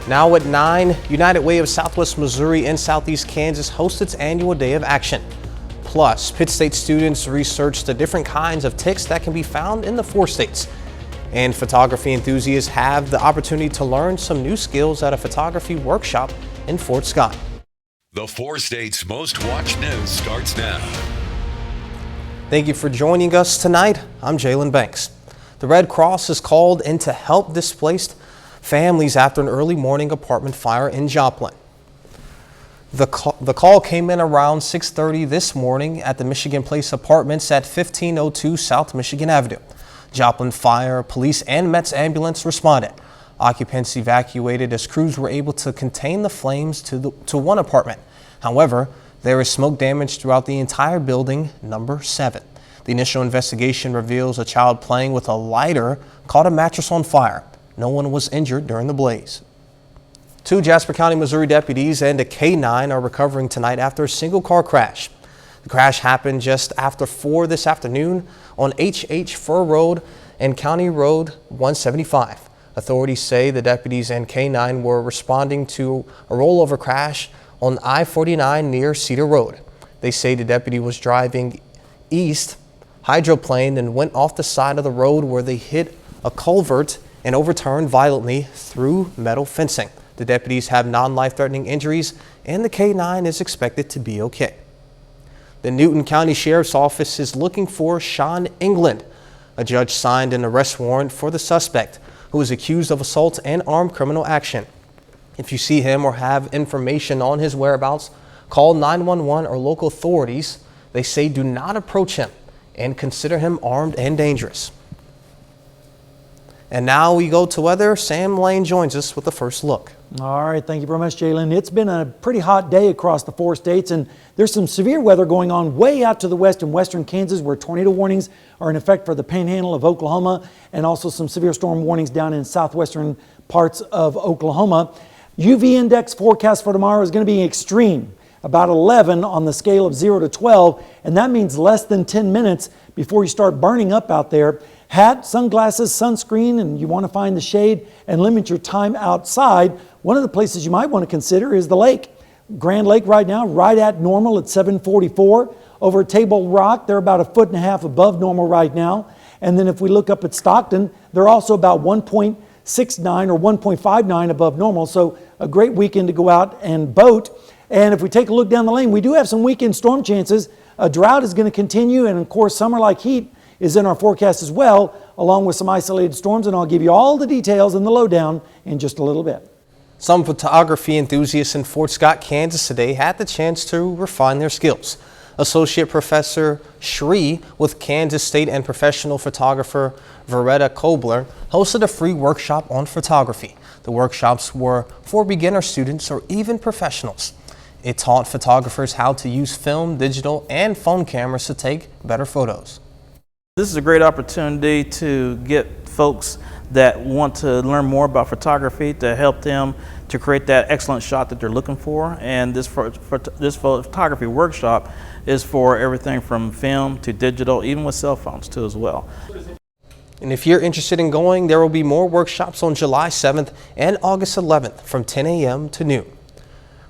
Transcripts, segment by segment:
Now at 9, United Way of Southwest Missouri and Southeast Kansas hosts its annual Day of Action. Plus, Pitt State students researched the different kinds of ticks that can be found in the 4 states. And photography enthusiasts have the opportunity to learn some new skills at a photography workshop in Fort Scott. The 4 states' most watched news starts now. Thank you for joining us tonight. I'm Jalen Banks. The Red Cross is called in to help displaced families after an early morning apartment fire in Joplin. The call came in around 6:30 this morning at the Michigan Place Apartments at 1502 South Michigan Avenue. Joplin Fire, Police, and Met's ambulance responded. Occupants evacuated as crews were able to contain the flames to one apartment. However, there is smoke damage throughout the entire building, number 7. The initial investigation reveals a child playing with a lighter caught a mattress on fire. No one was injured during the blaze. 2 Jasper County, Missouri deputies and a K9 are recovering tonight after a single car crash. The crash happened just after 4 this afternoon on H.H. Fur Road and County Road 175. Authorities say the deputies and K9 were responding to a rollover crash on I-49 near Cedar Road. They say the deputy was driving east, hydroplaned, and went off the side of the road where they hit a culvert and overturned violently through metal fencing. The deputies have non-life-threatening injuries, and the K9 is expected to be okay. The Newton County Sheriff's Office is looking for Sean England. A judge signed an arrest warrant for the suspect, who is accused of assault and armed criminal action. If you see him or have information on his whereabouts, call 911 or local authorities. They say do not approach him and consider him armed and dangerous. And now we go to weather. Sam Lane joins us with the first look. All right, thank you very much, Jalen. It's been a pretty hot day across the 4 states, and there's some severe weather going on way out to the west in western Kansas, where tornado warnings are in effect for the panhandle of Oklahoma, and also some severe storm warnings down in southwestern parts of Oklahoma. UV index forecast for tomorrow is going to be extreme, about 11 on the scale of 0 to 12, and that means less than 10 minutes before you start burning up out there. Hat, sunglasses, sunscreen, and you want to find the shade and limit your time outside. One of the places you might want to consider is the lake. Grand Lake right now, right at normal at 744. Over at Table Rock, they're about 1.5 feet above normal right now. And then if we look up at Stockton, they're also about 1.69 or 1.59 above normal. So a great weekend to go out and boat. And if we take a look down the lane, we do have some weekend storm chances. A drought is going to continue, and of course, summer-like heat is in our forecast as well, along with some isolated storms, and I'll give you all the details and the lowdown in just a little bit. Some photography enthusiasts in Fort Scott, Kansas today had the chance to refine their skills. Associate Professor Shree with Kansas State and professional photographer Veretta Kobler hosted a free workshop on photography. The workshops were for beginner students or even professionals. It taught photographers how to use film, digital, and phone cameras to take better photos. This is a great opportunity to get folks that want to learn more about photography to help them to create that excellent shot that they're looking for. And this photography workshop is for everything from film to digital, even with cell phones too as well. And if you're interested in going, there will be more workshops on July 7th and August 11th from 10 a.m. to noon.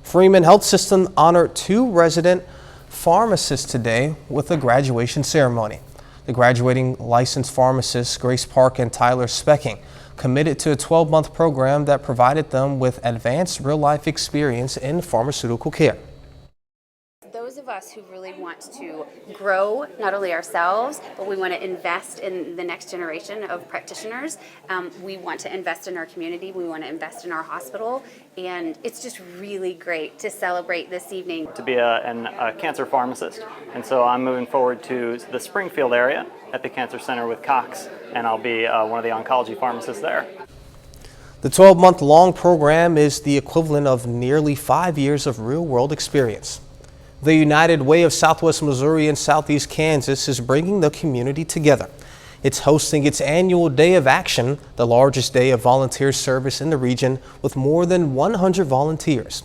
Freeman Health System honored 2 resident pharmacists today with a graduation ceremony. The graduating licensed pharmacists, Grace Park and Tyler Specking, committed to a 12-month program that provided them with advanced real-life experience in pharmaceutical care. Those of us who really want to grow not only ourselves, but we want to invest in the next generation of practitioners. We want to invest in our community. We want to invest in our hospital. And it's just really great to celebrate this evening. To be a cancer pharmacist. And so I'm moving forward to the Springfield area at the Cancer Center with Cox, and I'll be one of the oncology pharmacists there. The 12-month-long program is the equivalent of nearly 5 years of real-world experience. The United Way of Southwest Missouri and Southeast Kansas is bringing the community together. It's hosting its annual Day of Action, the largest day of volunteer service in the region with more than 100 volunteers.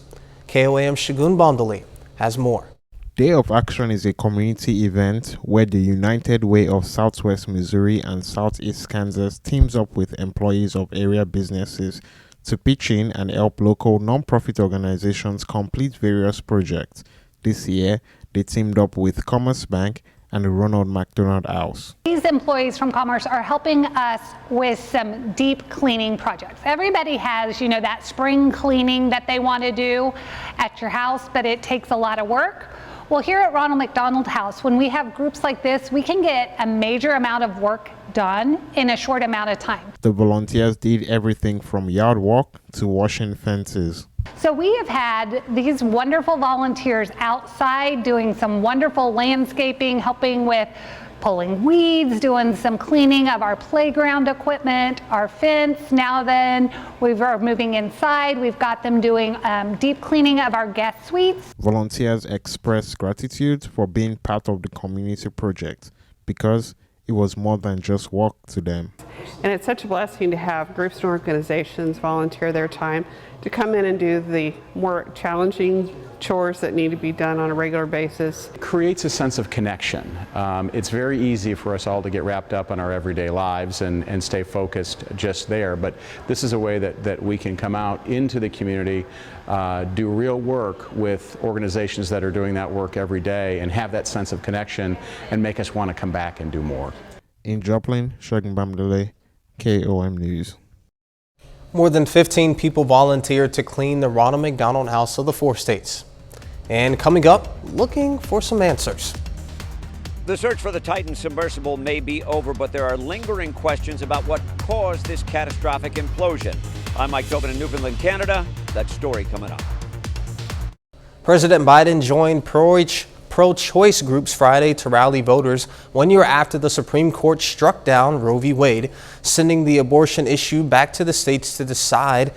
KOAM Shagun Bamdali has more. Day of Action is a community event where the United Way of Southwest Missouri and Southeast Kansas teams up with employees of area businesses to pitch in and help local non-profit organizations complete various projects. This year, they teamed up with Commerce Bank and the Ronald McDonald House. These employees from Commerce are helping us with some deep cleaning projects. Everybody has, that spring cleaning that they want to do at your house, but it takes a lot of work. Well, here at Ronald McDonald House, when we have groups like this, we can get a major amount of work done in a short amount of time. The volunteers did everything from yard work to washing fences. So we have had these wonderful volunteers outside doing some wonderful landscaping, helping with pulling weeds, doing some cleaning of our playground equipment, our fence. Now then, we are moving inside. We've got them doing deep cleaning of our guest suites. Volunteers expressed gratitude for being part of the community project because it was more than just work to them. And it's such a blessing to have groups and organizations volunteer their time to come in and do the more challenging chores that need to be done on a regular basis. Creates a sense of connection. It's very easy for us all to get wrapped up in our everyday lives and stay focused just there, but this is a way that we can come out into the community, do real work with organizations that are doing that work every day and have that sense of connection and make us want to come back and do more. In Joplin, Shogun Bamdele, KOAM News. More than 15 people volunteered to clean the Ronald McDonald House of the 4 states. And coming up, looking for some answers. The search for the Titan submersible may be over, but there are lingering questions about what caused this catastrophic implosion. I'm Mike Tobin in Newfoundland, Canada. That story coming up. President Biden joined pro-choice groups Friday to rally voters 1 year after the Supreme Court struck down Roe v. Wade, sending the abortion issue back to the states to decide,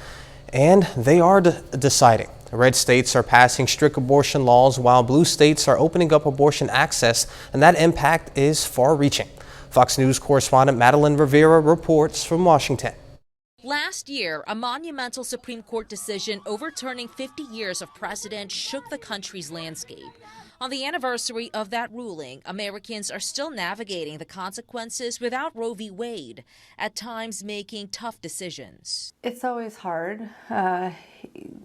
and they are deciding. Red states are passing strict abortion laws while blue states are opening up abortion access, and that impact is far-reaching. Fox News correspondent Madeline Rivera reports from Washington. Last year, a monumental Supreme Court decision overturning 50 years of precedent shook the country's landscape. On the anniversary of that ruling, Americans are still navigating the consequences without Roe v. Wade, at times making tough decisions. It's always hard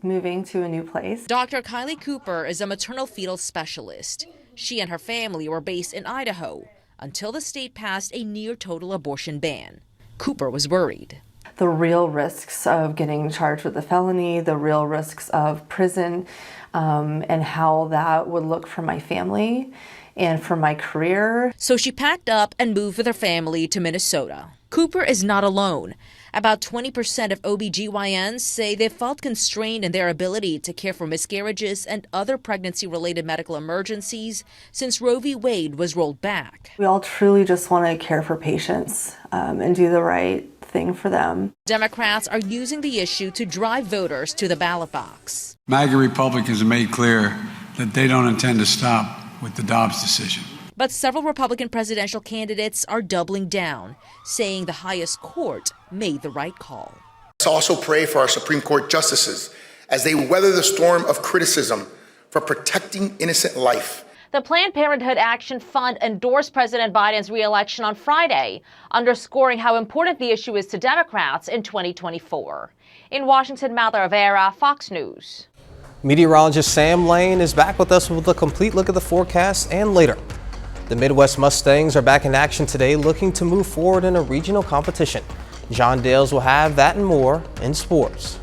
moving to a new place. Dr. Kylie Cooper is a maternal fetal specialist. She and her family were based in Idaho until the state passed a near-total abortion ban. Cooper was worried. The real risks of getting charged with a felony, the real risks of prison, and how that would look for my family and for my career. So she packed up and moved with her family to Minnesota. Cooper is not alone. About 20% of OBGYNs say they felt constrained in their ability to care for miscarriages and other pregnancy-related medical emergencies since Roe v. Wade was rolled back. We all truly just want to care for patients and do the right thing for them. Democrats are using the issue to drive voters to the ballot box. MAGA Republicans have made clear that they don't intend to stop with the Dobbs decision. But several Republican presidential candidates are doubling down, saying the highest court made the right call. Let's also pray for our Supreme Court justices as they weather the storm of criticism for protecting innocent life. The Planned Parenthood Action Fund endorsed President Biden's re-election on Friday, underscoring how important the issue is to Democrats in 2024. In Washington, Madeline Rivera, Fox News. Meteorologist Sam Lane is back with us with a complete look at the forecast and later. The Midwest Mustangs are back in action today, looking to move forward in a regional competition. John Dales will have that and more in sports.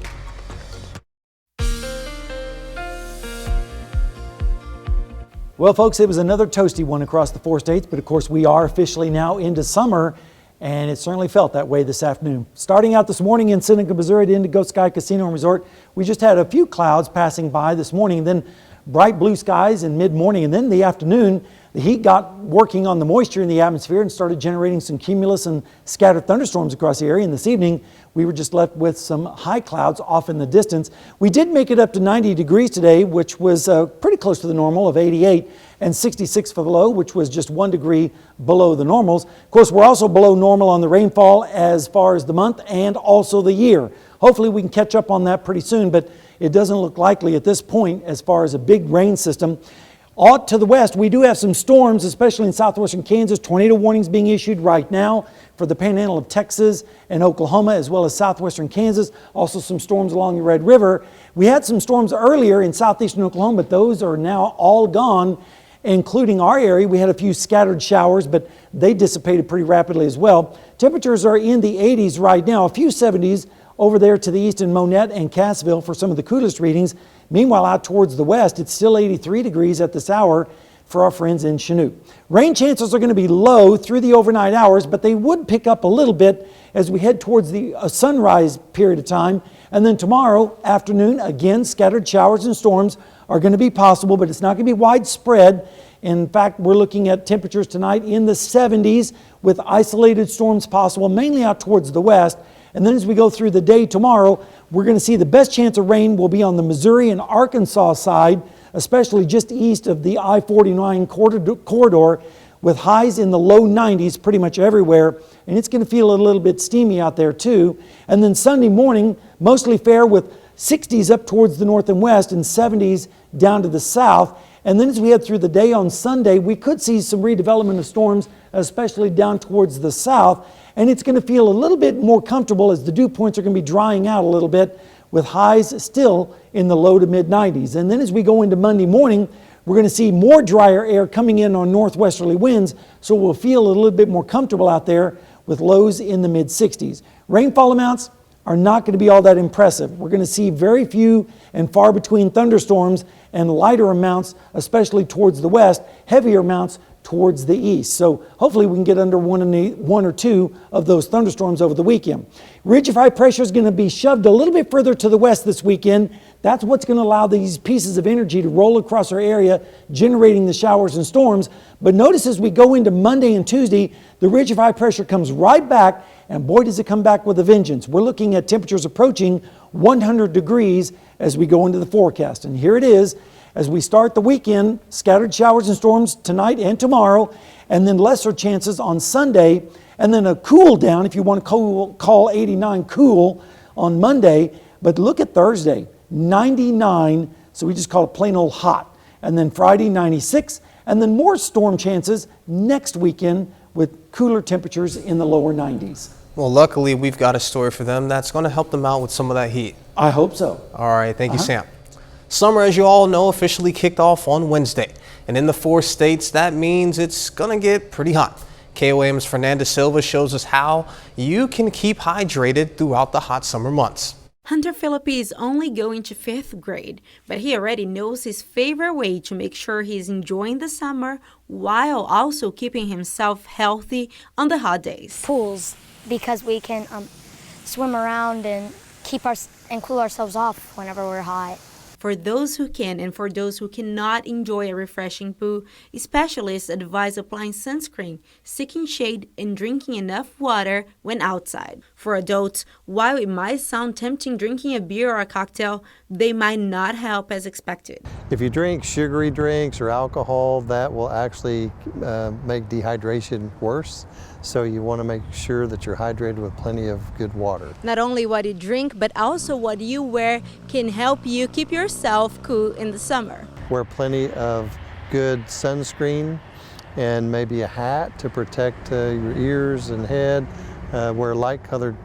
Well, folks, it was another toasty one across the 4 states, but of course we are officially now into summer, and it certainly felt that way this afternoon. Starting out this morning in Seneca, Missouri at Indigo Sky Casino and Resort, we just had a few clouds passing by this morning, then bright blue skies in mid-morning, and then the afternoon, the heat got working on the moisture in the atmosphere and started generating some cumulus and scattered thunderstorms across the area. And this evening, we were just left with some high clouds off in the distance. We did make it up to 90 degrees today, which was pretty close to the normal of 88, and 66 for the low, which was just 1 degree below the normals. Of course, we're also below normal on the rainfall as far as the month and also the year. Hopefully we can catch up on that pretty soon, but it doesn't look likely at this point as far as a big rain system. Out to the west, we do have some storms, especially in southwestern Kansas. Tornado warnings being issued right now for the panhandle of Texas and Oklahoma, as well as southwestern Kansas. Also some storms along the Red River. We had some storms earlier in southeastern Oklahoma, but those are now all gone, including our area. We had a few scattered showers, but they dissipated pretty rapidly as well. Temperatures are in the 80s right now, a few 70s over there to the east in Monette and Cassville for some of the coolest readings. Meanwhile, out towards the west, it's still 83 degrees at this hour for our friends in Chanute. Rain chances are going to be low through the overnight hours, but they would pick up a little bit as we head towards the sunrise period of time. And then tomorrow afternoon, again, scattered showers and storms are going to be possible, but it's not going to be widespread. In fact, we're looking at temperatures tonight in the 70s with isolated storms possible, mainly out towards the west. And then as we go through the day tomorrow, we're going to see the best chance of rain will be on the Missouri and Arkansas side, especially just east of the I-49 corridor, with highs in the low 90s pretty much everywhere. And it's going to feel a little bit steamy out there too. And then Sunday morning, mostly fair with 60s up towards the north and west and 70s down to the south. And then as we head through the day on Sunday, we could see some redevelopment of storms, especially down towards the south. And it's going to feel a little bit more comfortable as the dew points are going to be drying out a little bit, with highs still in the low to mid 90s. And then as we go into Monday morning, we're going to see more drier air coming in on northwesterly winds, so we'll feel a little bit more comfortable out there with lows in the mid 60s. Rainfall amounts are not going to be all that impressive. We're going to see very few and far between thunderstorms and lighter amounts, especially towards the west, heavier amounts towards the east. So hopefully we can get under one or two of those thunderstorms over the weekend. Ridge of high pressure is going to be shoved a little bit further to the west this weekend. That's what's going to allow these pieces of energy to roll across our area, generating the showers and storms. But notice as we go into Monday and Tuesday, the ridge of high pressure comes right back, and boy does it come back with a vengeance. We're looking at temperatures approaching 100 degrees as we go into the forecast. And here it is. As we start the weekend, scattered showers and storms tonight and tomorrow, and then lesser chances on Sunday, and then a cool down, if you want to call 89 cool, on Monday. But look at Thursday, 99, so we just call it plain old hot. And then Friday, 96, and then more storm chances next weekend with cooler temperatures in the lower 90s. Well, luckily, we've got a story for them that's going to help them out with some of that heat. I hope so. All right, thank you, Sam. Summer, as you all know, officially kicked off on Wednesday. And in the 4 states, that means it's going to get pretty hot. KOAM's Fernanda Silva shows us how you can keep hydrated throughout the hot summer months. Hunter Philippi is only going to 5th grade, but he already knows his favorite way to make sure he's enjoying the summer while also keeping himself healthy on the hot days. Pools, because we can swim around and cool ourselves off whenever we're hot. For those who can and for those who cannot enjoy a refreshing pool, specialists advise applying sunscreen, seeking shade, and drinking enough water when outside. For adults, while it might sound tempting drinking a beer or a cocktail, they might not help as expected. If you drink sugary drinks or alcohol, that will actually make dehydration worse. So you want to make sure that you're hydrated with plenty of good water. Not only what you drink, but also what you wear can help you keep yourself cool in the summer. Wear plenty of good sunscreen and maybe a hat to protect your ears and head. Wear light colored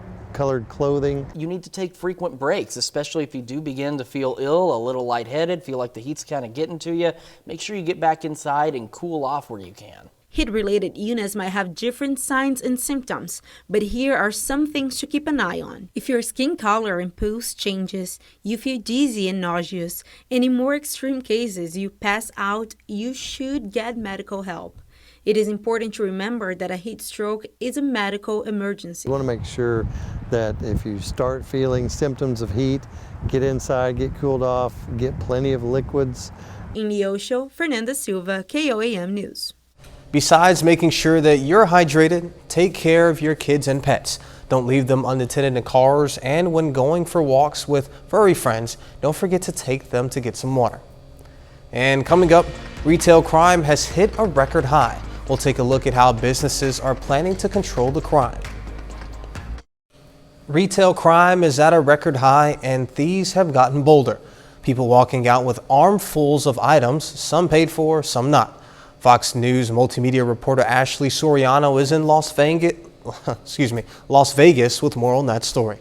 clothing. You need to take frequent breaks, especially if you do begin to feel ill, a little lightheaded, feel like the heat's kind of getting to you. Make sure you get back inside and cool off where you can. Heat-related illness might have different signs and symptoms, but here are some things to keep an eye on. If your skin color and pulse changes, you feel dizzy and nauseous, and in more extreme cases you pass out, you should get medical help. It is important to remember that a heat stroke is a medical emergency. You want to make sure that if you start feeling symptoms of heat, get inside, get cooled off, get plenty of liquids. In Neosho, Fernanda Silva, KOAM News. Besides making sure that you're hydrated, take care of your kids and pets. Don't leave them unattended in cars, and when going for walks with furry friends, don't forget to take them to get some water. And coming up, retail crime has hit a record high. We'll take a look at how businesses are planning to control the crime. Retail crime is at a record high, and thieves have gotten bolder. People walking out with armfuls of items, some paid for, some not. Fox News multimedia reporter Ashley Soriano is in Las Vegas with more on that story.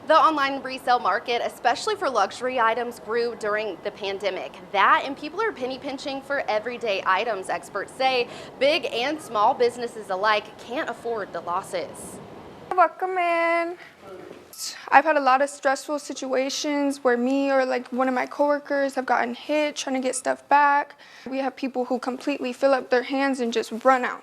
The online resale market, especially for luxury items, grew during the pandemic. That and people are penny pinching for everyday items. Experts say big and small businesses alike can't afford the losses. Welcome in. I've had a lot of stressful situations where me or like one of my coworkers have gotten hit trying to get stuff back. We have people who completely fill up their hands and just run out.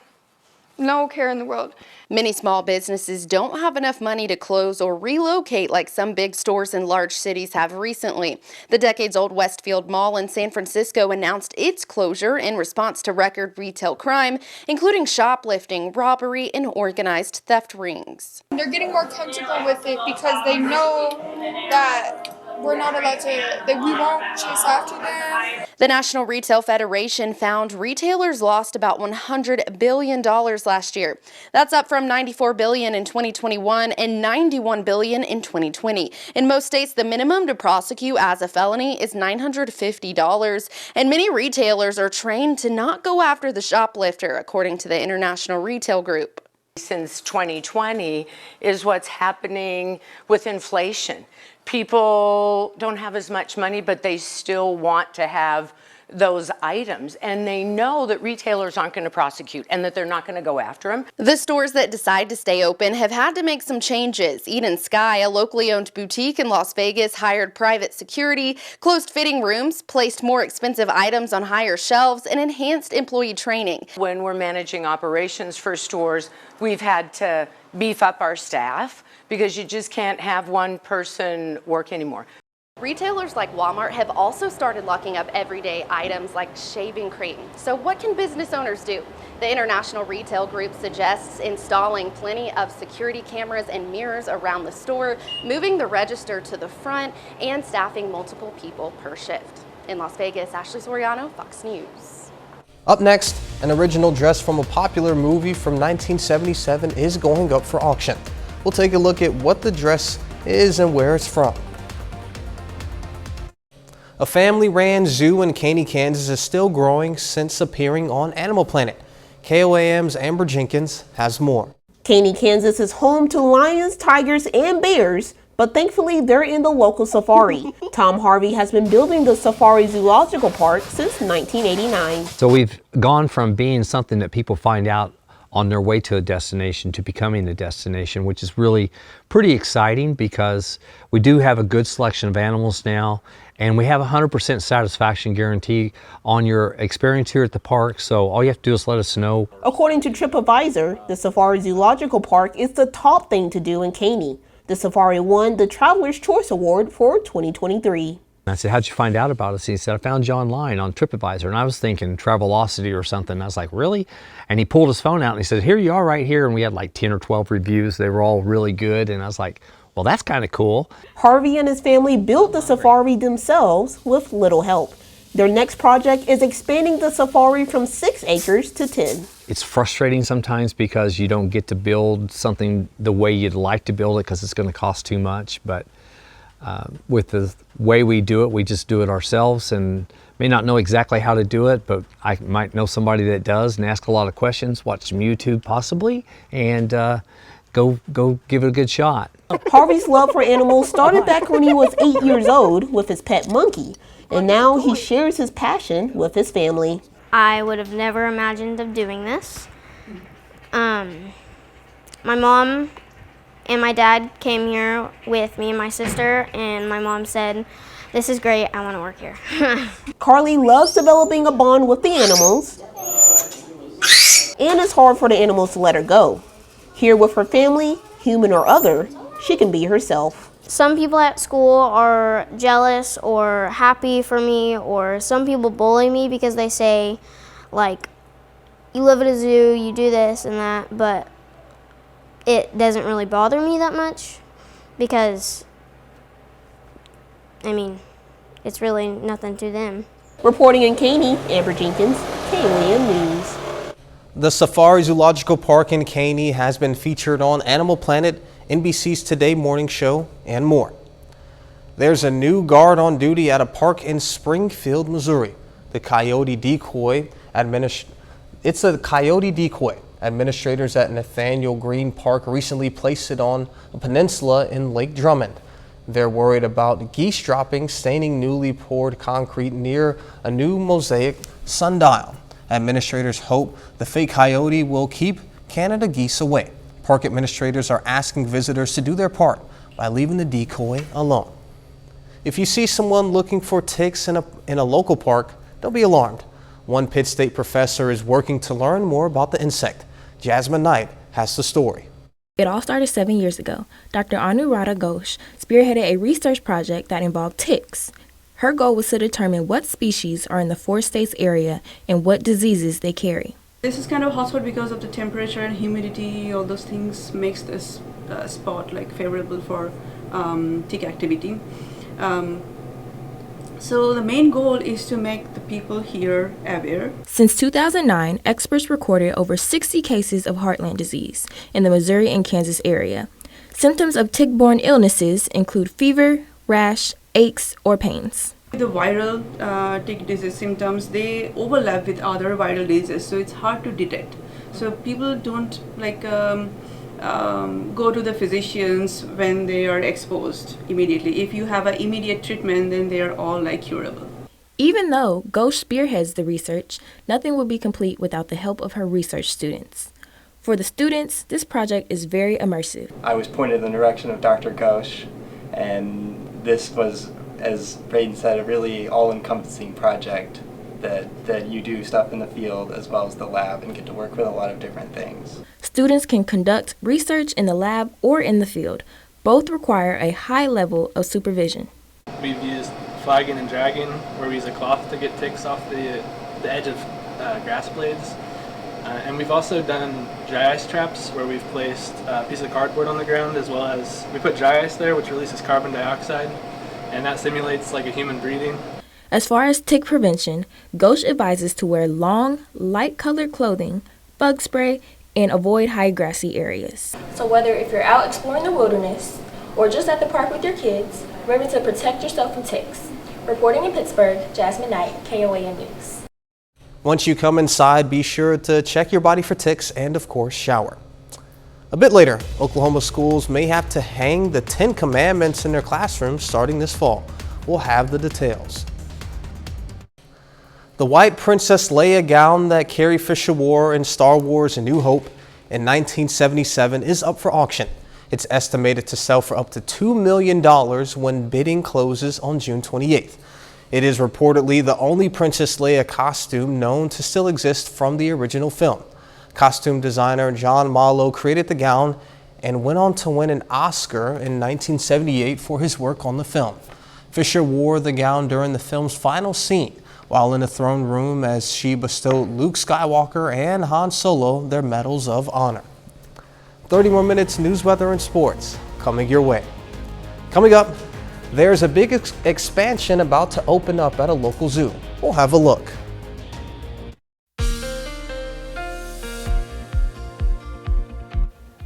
No care in the world. Many small businesses don't have enough money to close or relocate like some big stores in large cities have recently. The decades-old Westfield Mall in San Francisco announced its closure in response to record retail crime, including shoplifting, robbery, and organized theft rings. They're getting more comfortable with it because they know that we're not allowed to, that we won't chase after them. The National Retail Federation found retailers lost about $100 billion last year. That's up from $94 billion in 2021 and $91 billion in 2020. In most states, the minimum to prosecute as a felony is $950, and many retailers are trained to not go after the shoplifter, according to the International Retail Group. Since 2020 is what's happening with inflation. People don't have as much money, but they still want to have those items, and they know that retailers aren't going to prosecute and that they're not going to go after them. The stores that decide to stay open have had to make some changes. Eden Sky, a locally owned boutique in Las Vegas, hired private security, closed fitting rooms, placed more expensive items on higher shelves, and enhanced employee training. When we're managing operations for stores, we've had to beef up our staff because you just can't have one person work anymore. Retailers like Walmart have also started locking up everyday items like shaving cream. So what can business owners do? The International Retail Group suggests installing plenty of security cameras and mirrors around the store, moving the register to the front, and staffing multiple people per shift. In Las Vegas, Ashley Soriano, Fox News. Up next, an original dress from a popular movie from 1977 is going up for auction. We'll take a look at what the dress is and where it's from. A family-ran zoo in Caney, Kansas is still growing since appearing on Animal Planet. KOAM's Amber Jenkins has more. Caney, Kansas is home to lions, tigers, and bears, but thankfully they're in the local safari. Tom Harvey has been building the Safari Zoological Park since 1989. So we've gone from being something that people find out on their way to a destination to becoming a destination, which is really pretty exciting because we do have a good selection of animals now, and we have a 100% satisfaction guarantee on your experience here at the park, so all you have to do is let us know. According to TripAdvisor, the Safari Zoological Park is the top thing to do in Caney. The safari won the Traveler's Choice Award for 2023. I said, how'd you find out about us? He said, I found you online on TripAdvisor. And I was thinking Travelocity or something. And I was like, really? And he pulled his phone out and he said, here you are right here. And we had like 10 or 12 reviews. They were all really good. And I was like, well, that's kind of cool. Harvey and his family built the safari themselves with little help. Their next project is expanding the safari from 6 acres to 10. It's frustrating sometimes because you don't get to build something the way you'd like to build it because it's going to cost too much. But with the way we do it, we just do it ourselves and may not know exactly how to do it, but I might know somebody that does and ask a lot of questions, watch some YouTube possibly, and go give it a good shot. Harvey's love for animals started back when he was 8 years old with his pet monkey, and now he shares his passion with his family. I would have never imagined of doing this. My mom and my dad came here with me and my sister, and my mom said, this is great, I want to work here. Carly loves developing a bond with the animals, and it's hard for the animals to let her go. Here with her family, human or other, she can be herself. Some people at school are jealous or happy for me, or some people bully me because they say, like, you live at a zoo, you do this and that, but it doesn't really bother me that much because, I mean, it's really nothing to them. Reporting in Caney, Amber Jenkins, KOAM News. The Safari Zoological Park in Caney has been featured on Animal Planet, NBC's Today Morning Show, and more. There's a new guard on duty at a park in Springfield, Missouri. The coyote decoy It's a coyote decoy. Administrators at Nathaniel Green Park recently placed it on a peninsula in Lake Drummond. They're worried about geese droppings staining newly poured concrete near a new mosaic sundial. Administrators hope the fake coyote will keep Canada geese away. Park administrators are asking visitors to do their part by leaving the decoy alone. If you see someone looking for ticks in a local park, don't be alarmed. One Pitt State professor is working to learn more about the insect. Jasmine Knight has the story. It all started 7 years ago. Dr. Anurada Ghosh spearheaded a research project that involved ticks. Her goal was to determine what species are in the 4 states area and what diseases they carry. This is kind of hotspot because of the temperature and humidity. All those things makes this spot favorable for tick activity. So the main goal is to make the people here aware. Since 2009, experts recorded over 60 cases of heartland disease in the Missouri and Kansas area. Symptoms of tick-borne illnesses include fever, rash, aches, or pains. The viral tick disease symptoms, they overlap with other viral diseases, so it's hard to detect. So people don't go to the physicians when they are exposed immediately. If you have an immediate treatment, then they are all curable. Even though Ghosh spearheads the research, nothing would be complete without the help of her research students. For the students, this project is very immersive. I was pointed in the direction of Dr. Ghosh, and this was, as Braden said, a really all-encompassing project that you do stuff in the field as well as the lab and get to work with a lot of different things. Students can conduct research in the lab or in the field. Both require a high level of supervision. We've used flagging and dragging, where we use a cloth to get ticks off the edge of grass blades. And we've also done dry ice traps, where we've placed a piece of cardboard on the ground, as well as we put dry ice there, which releases carbon dioxide, and that simulates like a human breathing. As far as tick prevention, Ghosh advises to wear long, light-colored clothing, bug spray, and avoid high grassy areas. So whether if you're out exploring the wilderness or just at the park with your kids, remember to protect yourself from ticks. Reporting in Pittsburgh, Jasmine Knight, KOAM News. Once you come inside, be sure to check your body for ticks and, of course, shower. A bit later, Oklahoma schools may have to hang the 10 Commandments in their classrooms starting this fall. We'll have the details. The white Princess Leia gown that Carrie Fisher wore in Star Wars: A New Hope in 1977 is up for auction. It's estimated to sell for up to $2 million when bidding closes on June 28th. It is reportedly the only Princess Leia costume known to still exist from the original film. Costume designer John Marlowe created the gown and went on to win an Oscar in 1978 for his work on the film. Fisher wore the gown during the film's final scene, while in the throne room, as she bestowed Luke Skywalker and Han Solo their medals of honor. 30 more minutes news, weather, and sports coming your way. Coming up, there's a big expansion about to open up at a local zoo. We'll have a look.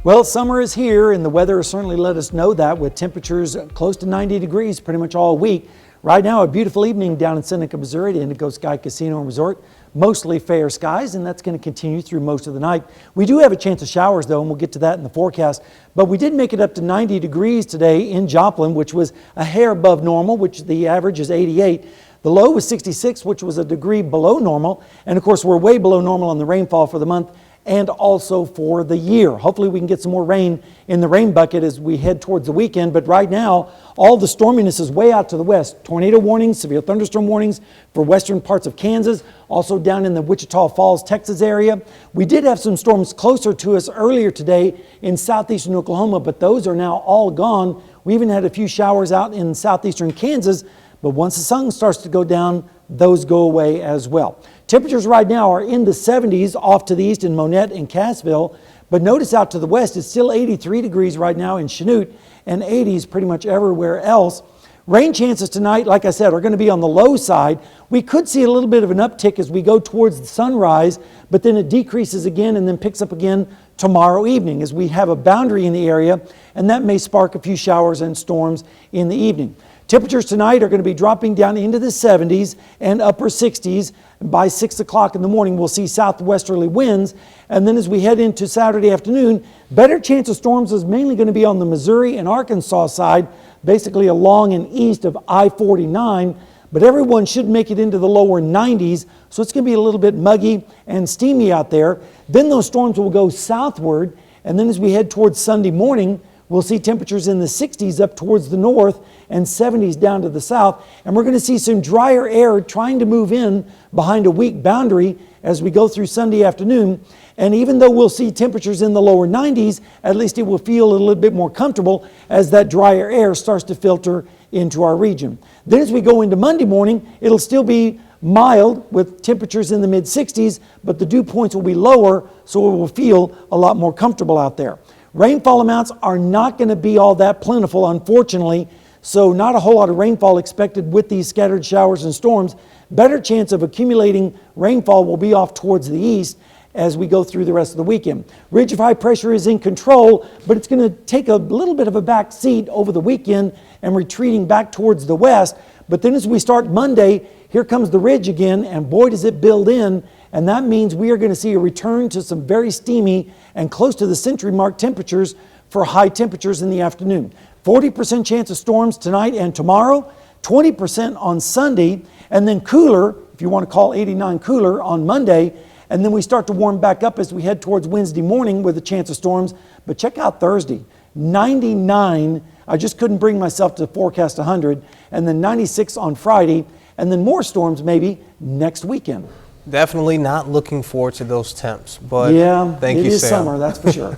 Well, summer is here, and the weather has certainly let us know that, with temperatures close to 90 degrees pretty much all week. Right now, a beautiful evening down in Seneca, Missouri at Indigo Sky Casino and Resort. Mostly fair skies, and that's going to continue through most of the night. We do have a chance of showers, though, and we'll get to that in the forecast. But we did make it up to 90 degrees today in Joplin, which was a hair above normal, which the average is 88. The low was 66, which was a degree below normal. And, of course, we're way below normal on the rainfall for the month and also for the year. Hopefully we can get some more rain in the rain bucket as we head towards the weekend. But right now, all the storminess is way out to the west. Tornado warnings, severe thunderstorm warnings for western parts of Kansas, also down in the Wichita Falls, Texas area. We did have some storms closer to us earlier today in southeastern Oklahoma, but those are now all gone. We even had a few showers out in southeastern Kansas, but once the sun starts to go down, those go away as well. Temperatures right now are in the 70s off to the east in Monette and Cassville, but notice out to the west it's still 83 degrees right now in Chanute and 80s pretty much everywhere else. Rain chances tonight, like I said, are going to be on the low side. We could see a little bit of an uptick as we go towards the sunrise, but then it decreases again and then picks up again tomorrow evening as we have a boundary in the area, and that may spark a few showers and storms in the evening. Temperatures tonight are going to be dropping down into the 70s and upper 60s. By 6 o'clock in the morning, we'll see southwesterly winds. And then as we head into Saturday afternoon, better chance of storms is mainly going to be on the Missouri and Arkansas side, basically along and east of I-49. But everyone should make it into the lower 90s, so it's going to be a little bit muggy and steamy out there. Then those storms will go southward, and then as we head towards Sunday morning, we'll see temperatures in the 60s up towards the north and 70s down to the south. And we're going to see some drier air trying to move in behind a weak boundary as we go through Sunday afternoon. And even though we'll see temperatures in the lower 90s, at least it will feel a little bit more comfortable as that drier air starts to filter into our region. Then as we go into Monday morning, it'll still be mild with temperatures in the mid 60s, but the dew points will be lower, so it will feel a lot more comfortable out there. Rainfall amounts are not going to be all that plentiful, unfortunately, so not a whole lot of rainfall expected with these scattered showers and storms. Better chance of accumulating rainfall will be off towards the east as we go through the rest of the weekend. Ridge of high pressure is in control, but it's going to take a little bit of a back seat over the weekend and retreating back towards the west. But then as we start Monday, here comes the ridge again, and boy does it build in, and that means we are going to see a return to some very steamy and close to the century mark temperatures for high temperatures in the afternoon. 40% chance of storms tonight and tomorrow, 20% on Sunday, and then cooler, if you want to call 89 cooler, on Monday. And then we start to warm back up as we head towards Wednesday morning with a chance of storms. But check out Thursday, 99. I just couldn't bring myself to forecast 100. And then 96 on Friday. And then more storms maybe next weekend. Definitely not looking forward to those temps. But yeah, thank you, it is Sam. summer, that's for sure.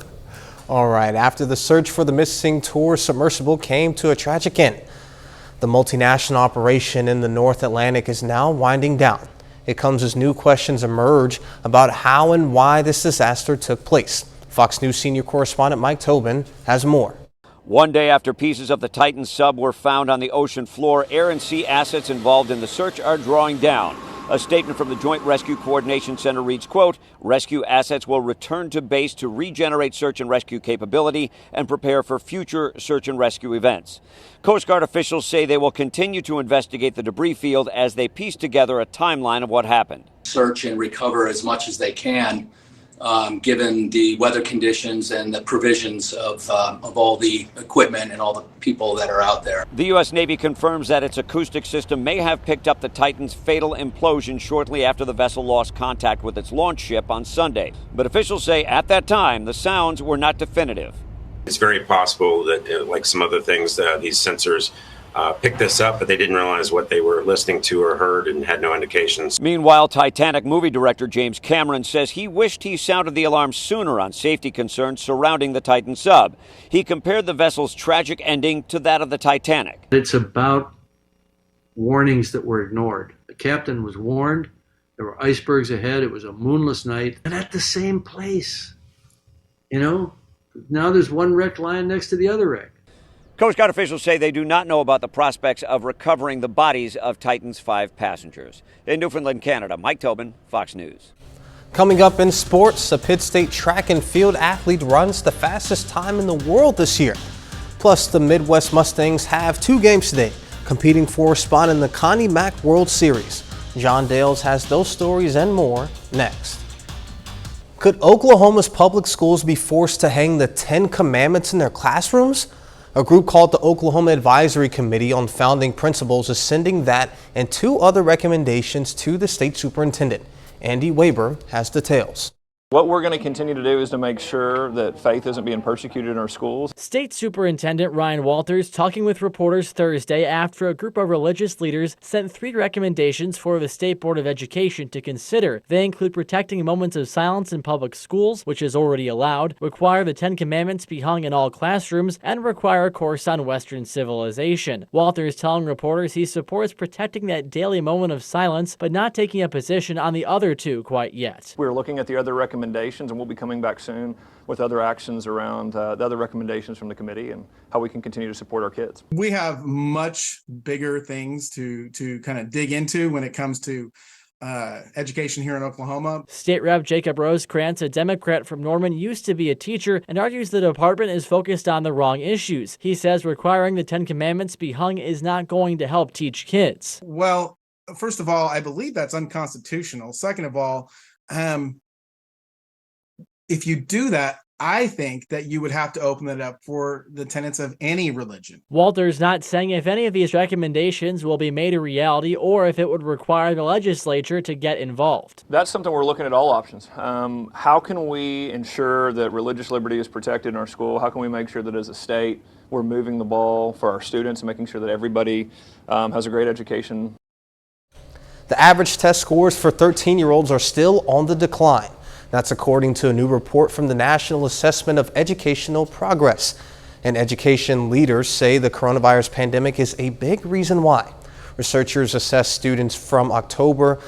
All right, after the search for the missing tour submersible came to a tragic end, the multinational operation in the North Atlantic is now winding down. It comes as new questions emerge about how and why this disaster took place. Fox News senior correspondent Mike Tobin has more. One day after pieces of the Titan sub were found on the ocean floor, air and sea assets involved in the search are drawing down. A statement from the Joint Rescue Coordination Center reads, quote, rescue assets will return to base to regenerate search and rescue capability and prepare for future search and rescue events. Coast Guard officials say they will continue to investigate the debris field as they piece together a timeline of what happened. Search and recover as much as they can, given the weather conditions and the provisions of all the equipment and all the people that are out there. The U.S. Navy confirms that its acoustic system may have picked up the Titan's fatal implosion shortly after the vessel lost contact with its launch ship on Sunday. But officials say at that time, the sounds were not definitive. It's very possible that, like some other things, these sensors picked this up, but they didn't realize what they were listening to or heard and had no indications. Meanwhile, Titanic movie director James Cameron says he wished he sounded the alarm sooner on safety concerns surrounding the Titan sub. He compared the vessel's tragic ending to that of the Titanic. It's about warnings that were ignored. The captain was warned. There were icebergs ahead. It was a moonless night. And at the same place, you know, now there's one wreck lying next to the other wreck. Coast Guard officials say they do not know about the prospects of recovering the bodies of Titan's 5 passengers. In Newfoundland, Canada, Mike Tobin, Fox News. Coming up in sports, a Pitt State track and field athlete runs the fastest time in the world this year. Plus, the Midwest Mustangs have 2 games today, competing for a spot in the Connie Mack World Series. John Dales has those stories and more next. Could Oklahoma's public schools be forced to hang the 10 Commandments in their classrooms? A group called the Oklahoma Advisory Committee on Founding Principles is sending that and 2 other recommendations to the state superintendent. Andy Weber has details. What we're going to continue to do is to make sure that faith isn't being persecuted in our schools. State Superintendent Ryan Walters talking with reporters Thursday after a group of religious leaders sent 3 recommendations for the State Board of Education to consider. They include protecting moments of silence in public schools, which is already allowed, require the 10 Commandments be hung in all classrooms, and require a course on Western civilization. Walters telling reporters he supports protecting that daily moment of silence, but not taking a position on the other 2 quite yet. We're looking at the other recommendations, and we'll be coming back soon with other actions around the other recommendations from the committee and how we can continue to support our kids. We have much bigger things to kind of dig into when it comes to education here in Oklahoma. State Rep Jacob Rosecrans, a Democrat from Norman, used to be a teacher and argues the department is focused on the wrong issues. He says requiring the 10 Commandments be hung is not going to help teach kids. Well, first of all, I believe that's unconstitutional. Second of all, if you do that, I think that you would have to open it up for the tenets of any religion. Walter's not saying if any of these recommendations will be made a reality or if it would require the legislature to get involved. That's something we're looking at all options. How can we ensure that religious liberty is protected in our school? How can we make sure that as a state we're moving the ball for our students and making sure that everybody has a great education? The average test scores for 13-year-olds are still on the decline. That's according to a new report from the National Assessment of Educational Progress. And education leaders say the coronavirus pandemic is a big reason why. Researchers assess students from October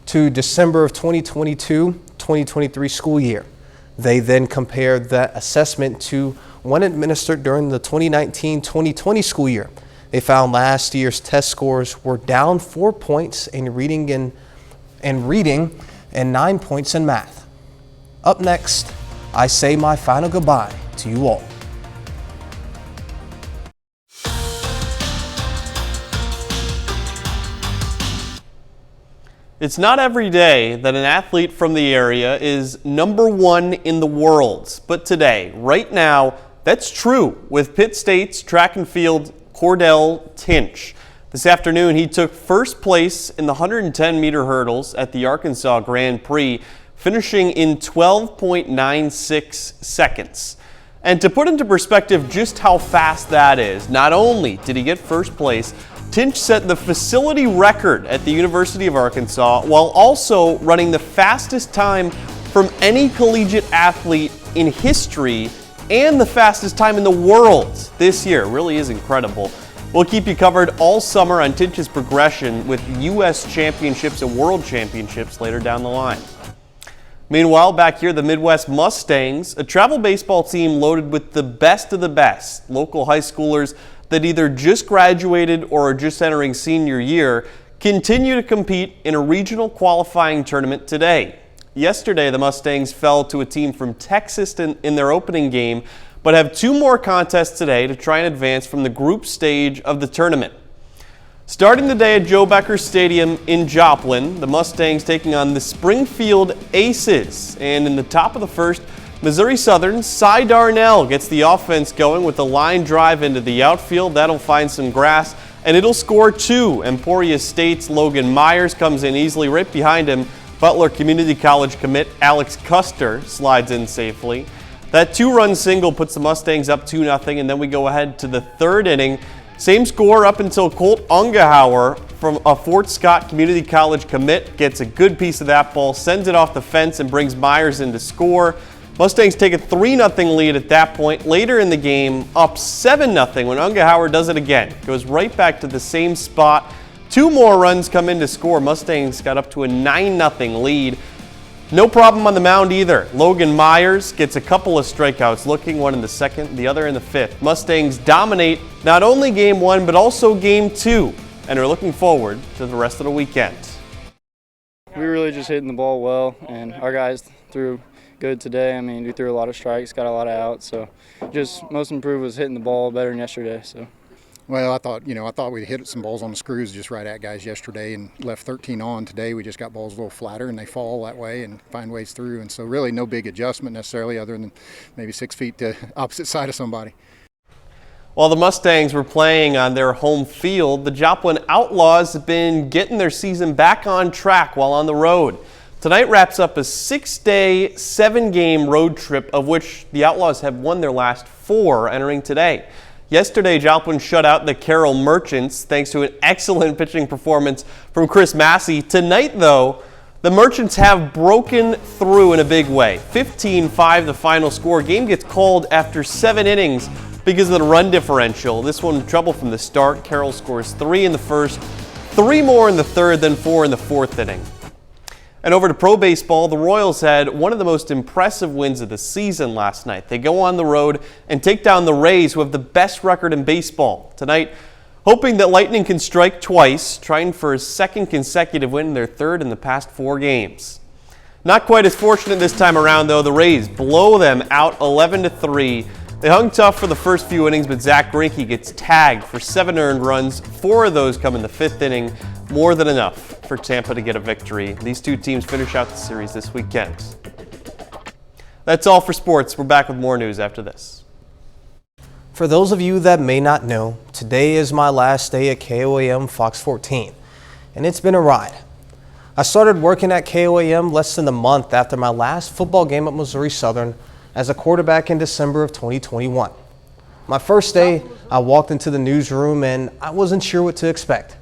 to December of 2022-2023 school year. They then compared that assessment to one administered during the 2019-2020 school year. They found last year's test scores were down 4 points in reading and 9 points in math. Up next, I say my final goodbye to you all. It's not every day that an athlete from the area is #1 in the world, but today, right now, that's true with Pitt State's track and field Cordell Tinch. This afternoon, he took first place in the 110-meter hurdles at the Arkansas Grand Prix, finishing in 12.96 seconds. And to put into perspective just how fast that is, not only did he get first place, Tinch set the facility record at the University of Arkansas while also running the fastest time from any collegiate athlete in history and the fastest time in the world this year. It really is incredible. We'll keep you covered all summer on Tinch's progression with U.S. championships and world championships later down the line. Meanwhile, back here, the Midwest Mustangs, a travel baseball team loaded with the best of the best, local high schoolers that either just graduated or are just entering senior year, continue to compete in a regional qualifying tournament today. Yesterday, the Mustangs fell to a team from Texas in their opening game, but have 2 more contests today to try and advance from the group stage of the tournament. Starting the day at Joe Becker Stadium in Joplin, the Mustangs taking on the Springfield Aces. And in the top of the first, Missouri Southern's Cy Darnell gets the offense going with a line drive into the outfield. That'll find some grass, and it'll score 2. Emporia State's Logan Myers comes in easily right behind him. Butler Community College commit Alex Custer slides in safely. That 2-run single puts the Mustangs up 2-0, and then we go ahead to the 3rd inning. Same score up until Colt Ungehauer from a Fort Scott Community College commit gets a good piece of that ball, sends it off the fence, and brings Myers in to score. Mustangs take a 3-0 lead at that point. Later in the game, up 7-0 when Ungehauer does it again. Goes right back to the same spot. 2 more runs come in to score. Mustangs got up to a 9-0 lead. No problem on the mound either. Logan Myers gets a couple of strikeouts, looking one in the 2nd, the other in the 5th. Mustangs dominate not only Game 1, but also Game 2, and are looking forward to the rest of the weekend. We were really just hitting the ball well, and our guys threw good today. I mean, we threw a lot of strikes, got a lot of outs, so just most improved was hitting the ball better than yesterday. So. Well, I thought we hit some balls on the screws just right at guys yesterday and left 13 on. Today we just got balls a little flatter and they fall that way and find ways through. And so really no big adjustment necessarily other than maybe 6 feet to opposite side of somebody. While the Mustangs were playing on their home field, the Joplin Outlaws have been getting their season back on track while on the road. Tonight wraps up a 6-day, 7-game road trip, of which the Outlaws have won their last 4 entering today. Yesterday, Joplin shut out the Carroll Merchants thanks to an excellent pitching performance from Chris Massey. Tonight, though, the Merchants have broken through in a big way. 15-5 the final score. Game gets called after 7 innings because of the run differential. This one in trouble from the start. Carroll scores 3 in the first, 3 more in the 3rd, then 4 in the 4th inning. And over to pro baseball, the Royals had one of the most impressive wins of the season last night. They go on the road and take down the Rays, who have the best record in baseball. Tonight, Hoping that Lightning can strike twice, trying for a second consecutive win, their third in the past 4 games. Not quite as fortunate this time around, though. The Rays blow them out 11-3. They hung tough for the first few innings, but Zach Greinke gets tagged for 7 earned runs. 4 of those come in the 5th inning. More than enough for Tampa to get a victory. These two teams finish out the series this weekend. That's all for sports. We're back with more news after this. For those of you that may not know, today is my last day at KOAM Fox 14, and it's been a ride. I started working at KOAM less than a month after my last football game at Missouri Southern as a quarterback in December of 2021. My first day, I walked into the newsroom and I wasn't sure what to expect.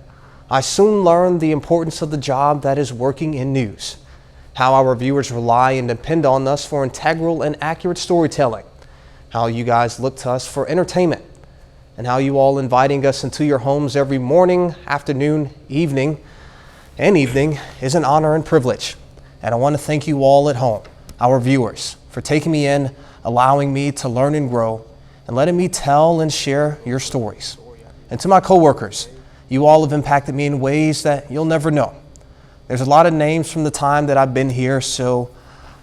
I soon learned the importance of the job that is working in news, how our viewers rely and depend on us for integral and accurate storytelling, how you guys look to us for entertainment, and how you all inviting us into your homes every morning, afternoon, evening is an honor and privilege. And I want to thank you all at home, our viewers, for taking me in, allowing me to learn and grow, and letting me tell and share your stories. And to my coworkers, you all have impacted me in ways that you'll never know. There's a lot of names from the time that I've been here, so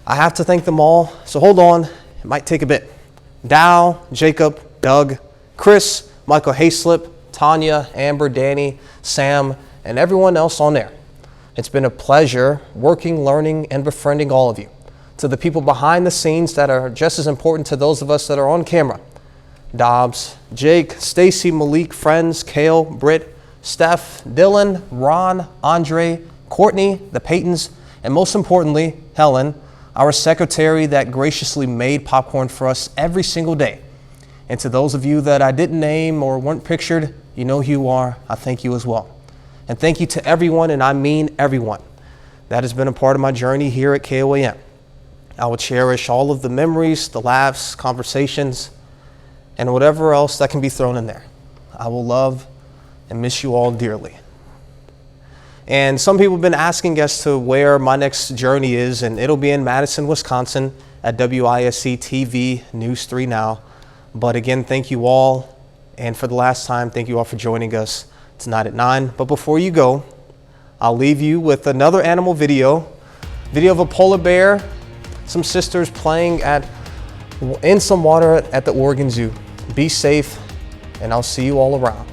I have to thank them all. So hold on, it might take a bit. Dow, Jacob, Doug, Chris, Michael Hayslip, Tanya, Amber, Danny, Sam, and everyone else on there. It's been a pleasure working, learning, and befriending all of you. To the people behind the scenes that are just as important to those of us that are on camera. Dobbs, Jake, Stacy, Malik, friends, Kale, Britt, Steph, Dylan, Ron, Andre, Courtney, the Paytons, and most importantly, Helen, our secretary that graciously made popcorn for us every single day. And to those of you that I didn't name or weren't pictured, you know who you are. I thank you as well. And thank you to everyone, and I mean everyone, that has been a part of my journey here at KOAM. I will cherish all of the memories, the laughs, conversations, and whatever else that can be thrown in there. I will love and miss you all dearly. And some people have been asking as to where my next journey is, and it'll be in Madison, Wisconsin at WISC TV News 3 Now. But again, thank you all. And for the last time, thank you all for joining us tonight at 9. But before you go, I'll leave you with another animal video of a polar bear, some sisters playing in some water at the Oregon Zoo. Be safe, and I'll see you all around.